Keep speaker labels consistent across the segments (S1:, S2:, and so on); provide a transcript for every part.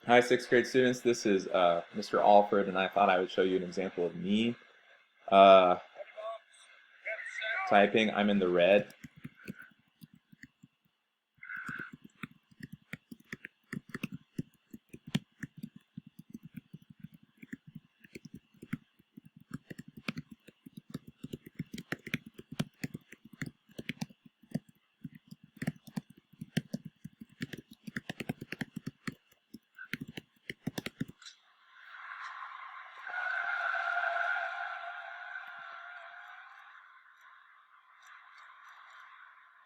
S1: Hi, sixth grade students. This is Mr. Alford, and I thought I would show you an example of me uh, typing. I'm in the red.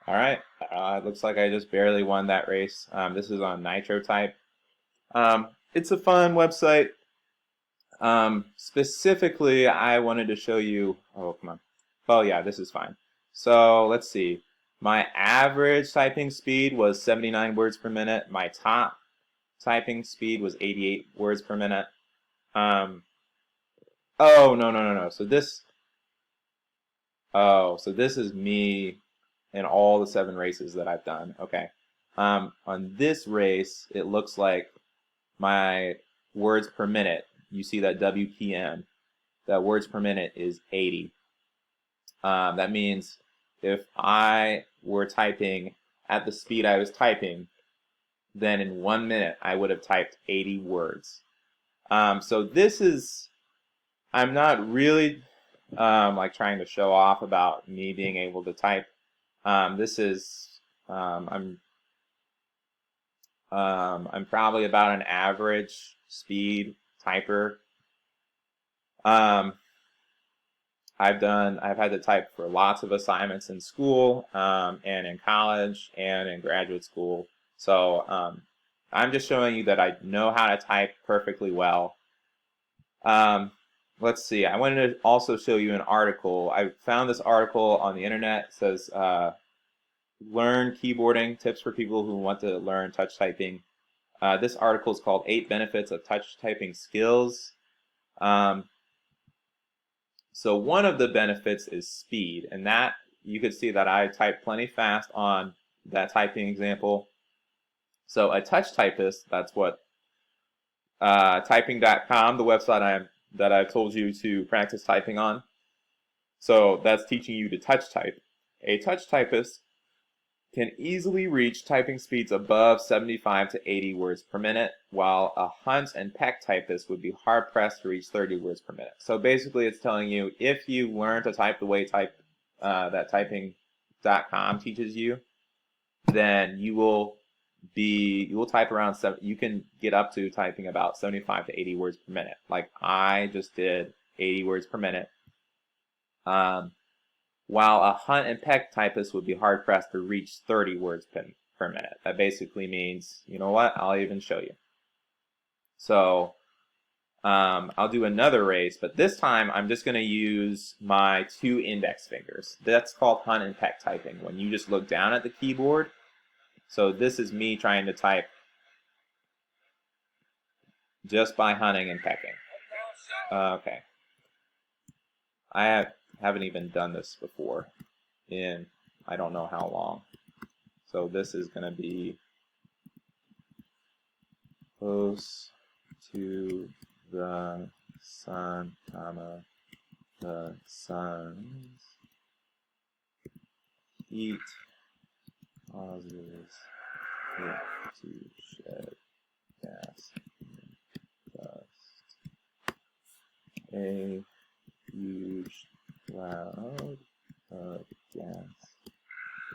S1: All right. It looks like I just barely won that race. This is on NitroType. It's a fun website. Specifically, I wanted to show you. Oh, come on. Oh, yeah, this is fine. So let's see. My average typing speed was 79 words per minute. My top typing speed was 88 words per minute. Oh, no. So this is me in all the 7 races that I've done. Okay. On this race, it looks like my words per minute, you see that WPM, that words per minute is 80. That means if I were typing at the speed I was typing, then in 1 minute I would have typed 80 words. So this is, I'm not really like trying to show off about me being able to type. This is I'm probably about an average speed typer. I've had to type for lots of assignments in school, and in college and in graduate school. So I'm just showing you that I know how to type perfectly well. Let's see. I wanted to also show you an article. I found this article on the internet. It says learn keyboarding tips for people who want to learn touch typing. This article is called 8 Benefits of Touch Typing Skills. So one of the benefits is speed, and that you could see that I type plenty fast on that typing example. So a touch typist, that's what typing.com, the website that I've told you to practice typing on. So that's teaching you to touch type. A touch typist can easily reach typing speeds above 75 to 80 words per minute, while a Hunt and Peck typist would be hard-pressed to reach 30 words per minute. So basically it's telling you if you learn to type the way that typing.com teaches you, then you will type around you can get up to typing about 75 to 80 words per minute. Like I just did 80 words per minute. While a Hunt and Peck typist would be hard-pressed to reach 30 words per minute. That basically means, you know what, I'll even show you. So I'll do another race, but this time I'm just going to use my 2 index fingers. That's called Hunt and Peck typing, when you just look down at the keyboard. So this is me trying to type just by hunting and pecking. Okay. I haven't even done this before in I don't know how long. So this is going to be close to the sun, comma, the sun's heat causes it to shed gas and dust. A huge cloud of gas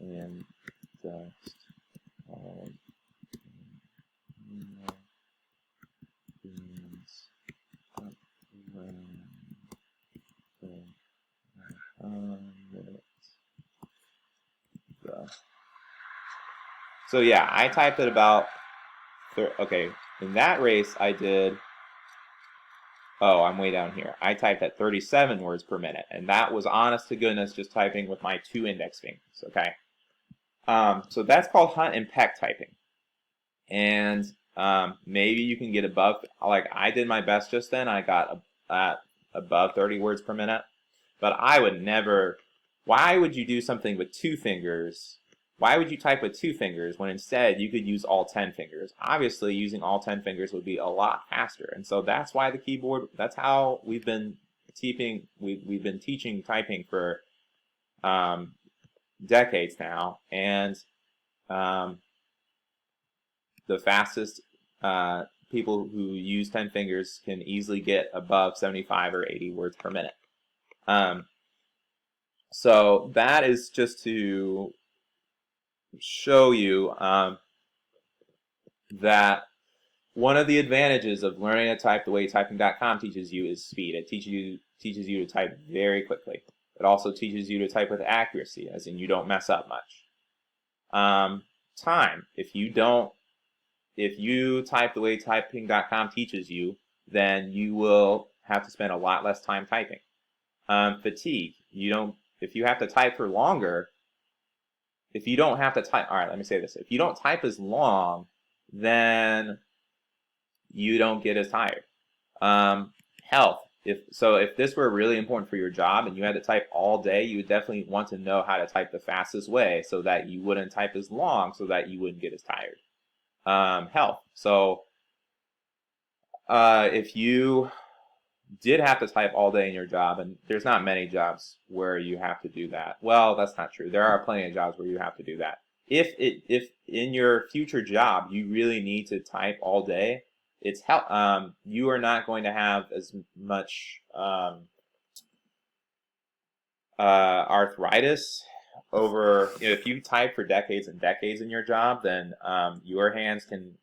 S1: and dust all beams up around the So yeah, I typed at about okay, in that race I did I'm way down here. I typed at 37 words per minute, and that was honest to goodness just typing with my 2 index fingers, okay? So that's called Hunt and Peck typing. And maybe you can get above, like I did my best just then, I got at above 30 words per minute. But I would never, why would you do something with 2 fingers why would you type with 2 fingers when instead you could use all 10 fingers? Obviously, using all 10 fingers would be a lot faster. And so that's why the keyboard, that's how we've been we've been teaching typing for decades now. And the fastest people who use 10 fingers can easily get above 75 or 80 words per minute. So that is just to show you that one of the advantages of learning to type the way typing.com teaches you is speed. It teaches you to type very quickly. It also teaches you to type with accuracy, as in you don't mess up much. Time. If you type the way typing.com teaches you, then you will have to spend a lot less time typing. Fatigue. If you have to type for longer, if you don't have to type, all right, let me say this. If you don't type as long, then you don't get as tired. Health. If this were really important for your job and you had to type all day, you would definitely want to know how to type the fastest way so that you wouldn't type as long, so that you wouldn't get as tired. Health. So if you did have to type all day in your job, and there's not many jobs where you have to do that. Well, that's not true. There are plenty of jobs where you have to do that. If in your future job you really need to type all day, you are not going to have as much arthritis over, if you type for decades and decades in your job, then your hands can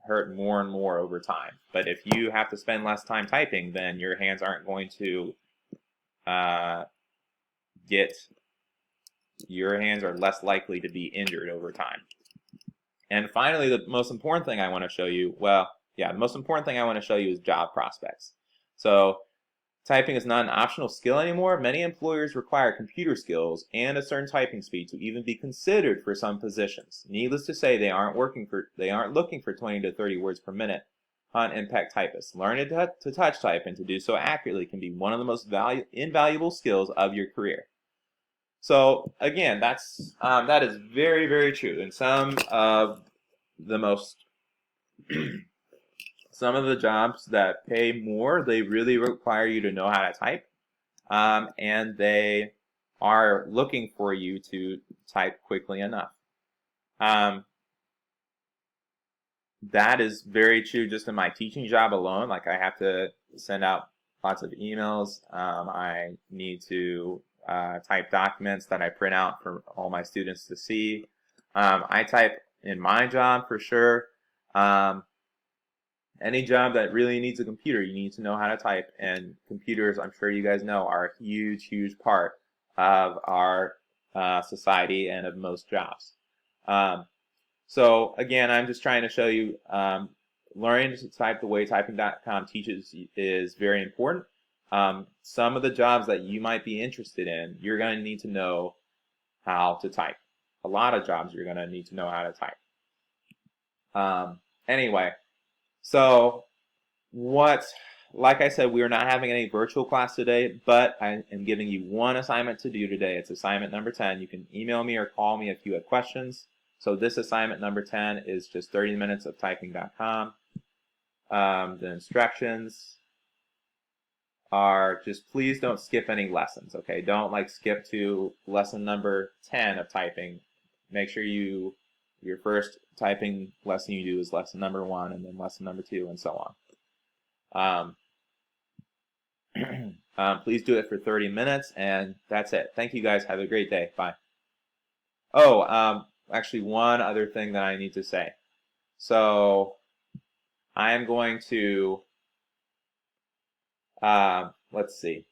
S1: hurt more and more over time. But if you have to spend less time typing, then your hands aren't going to your hands are less likely to be injured over time. And finally, the most important thing I want to show you, the most important thing I want to show you is job prospects. So typing is not an optional skill anymore. Many employers require computer skills and a certain typing speed to even be considered for some positions. Needless to say, they aren't looking for 20 to 30 words per minute hunt and peck typists. Learning to touch type and to do so accurately can be one of the most invaluable skills of your career. So again, that is very, very true. And some of the jobs that pay more, they really require you to know how to type, and they are looking for you to type quickly enough. That is very true just in my teaching job alone. Like, I have to send out lots of emails. I need to type documents that I print out for all my students to see. I type in my job for sure. Any job that really needs a computer, you need to know how to type. And computers, I'm sure you guys know, are a huge, huge part of our society and of most jobs. So again, I'm just trying to show you learning to type the way typing.com teaches is very important. Some of the jobs that you might be interested in, you're going to need to know how to type. A lot of jobs you're going to need to know how to type. Anyway, so like I said, we are not having any virtual class today, but I am giving you one assignment to do today. It's assignment number 10. You can email me or call me if you have questions. So this assignment number 10 is just 30 minutes of typing.com. The instructions are just, please don't skip any lessons, okay? Don't skip to lesson number 10 of typing. Make sure your first typing lesson you do is lesson number 1, and then lesson number 2, and so on. Please do it for 30 minutes, and that's it. Thank you guys. Have a great day. Bye. Actually, one other thing that I need to say. So I am going to, let's see.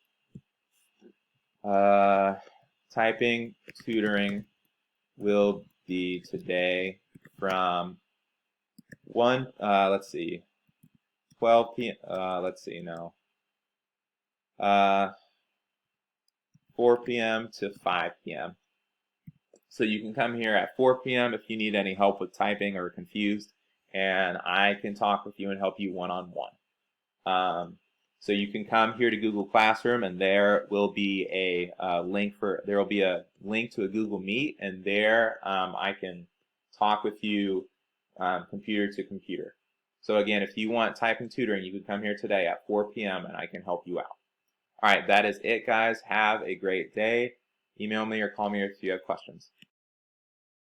S1: Typing tutoring will be today from 12 p.m. 4 p.m. to 5 p.m. So you can come here at 4 p.m. if you need any help with typing or confused, and I can talk with you and help you one-on-one. So you can come here to Google Classroom, and there will be a link to a Google Meet, and there I can talk with you computer to computer. So again, if you want typing tutoring, you can come here today at 4 p.m. and I can help you out. All right, that is it, guys. Have a great day. Email me or call me if you have questions.